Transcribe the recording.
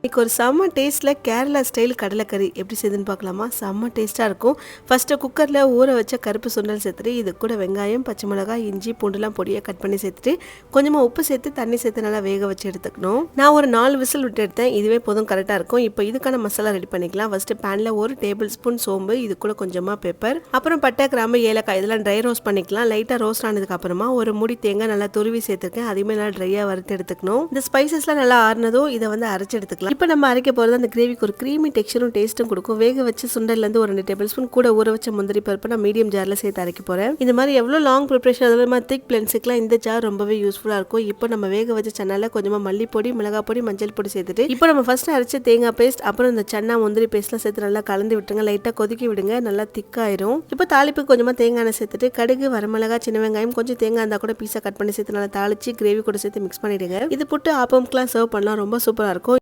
இன்னைக்கு ஒரு செம்ம டேஸ்ட்டில் கேரளா ஸ்டைல் கடலைக்கறி எப்படி செய்யுதுன்னு பார்க்கலாமா? செம்ம டேஸ்ட்டாக இருக்கும். ஃபஸ்ட்டு குக்கரில் ஊற வச்ச கருப்பு சுண்டல் சேர்த்துட்டு இது கூட வெங்காயம், பச்சை மிளகாய், இஞ்சி, பூண்டுலாம் பொடியாக கட் பண்ணி சேர்த்துட்டு கொஞ்சமாக உப்பு சேர்த்து தண்ணி சேர்த்து நல்லா வேக வச்சு எடுத்துக்கணும். நான் ஒரு 4 விசில் விட்டு எடுத்தேன். இதுவே போதும், கரெக்டாக இருக்கும். இப்போ இதுக்கான மசாலா ரெடி பண்ணிக்கலாம். ஃபஸ்ட்டு பேனில் 1 டேபிள் ஸ்பூன் சோம்பு, இது கூட கொஞ்சமாக பெப்பர், அப்புறம் பட்டை, கிராம்பு, ஏலக்காய் இதெல்லாம் ட்ரை ரோஸ்ட் பண்ணிக்கலாம். லைட்டாக ரோஸ்ட் ஆனதுக்கு அப்புறமா ஒரு முடி தேங்காய் நல்லா துருவி சேர்த்துருக்கேன். அதுவுமே நல்லா ட்ரையாக வறுத்து எடுத்துக்கணும். இந்த ஸ்பைசஸ்லாம் நல்லா ஆறுனதும் இதை வந்து அரைச்சி எடுத்துக்கலாம். இப்போ நம்ம அரைக்க போகிறது அந்த கிரேவிக்கு ஒரு க்ரீமி டெக்ஸ்சரும் டேஸ்ட்டும் கொடுக்கும். வேக வச்சு சுண்டல்லேருந்து ஒரு 2 டேபிள் ஸ்பூன் கூட ஊற வச்ச முந்திரி பருப்பு நான் மீடியம் ஜாரில் சேர்த்து அரைக்க போகிறேன். இந்த மாதிரி எவ்வளோ லாங் ப்ரிப்பரேஷன் அதே மாதிரி திக் பிளென்ஸுக்குலாம் இந்த ஜார் ரொம்பவே யூஸ்ஃபுல்லாக இருக்கும். இப்போ நம்ம வேக வச்ச சன்னால கொஞ்சமாக மல்லிப்பொடி, மிளகாய் பொடி, மஞ்சள் பொடி சேர்த்துட்டு இப்போ நம்ம ஃபர்ஸ்ட் அரைச்ச தேங்காய் பேஸ்ட் அப்புறம் இந்த சன்னா முந்திரி பேஸ்ட்லாம் சேர்த்து நல்லா கலந்து விட்டுருங்க. லைட்டாக கொதிக்க விடுங்க, நல்லா திக்காயிரும். இப்போ தாளிப்பு கொஞ்சமாக தேங்காய் எண்ணெய் சேர்த்துட்டு கடுகு, வரமிளகாய், சின்ன வெங்காயம், கொஞ்சம் தேங்காய் இருந்தால் கூட பீஸா கட் பண்ணி சேர்த்து நல்லா தாளிச்சு கிரேவி கூட சேர்த்து மிக்ஸ் பண்ணிடுங்க. இது புட்டு ஆப்பம்க்குலாம் சர்வ் பண்ணலாம், ரொம்ப சூப்பராக இருக்கும்.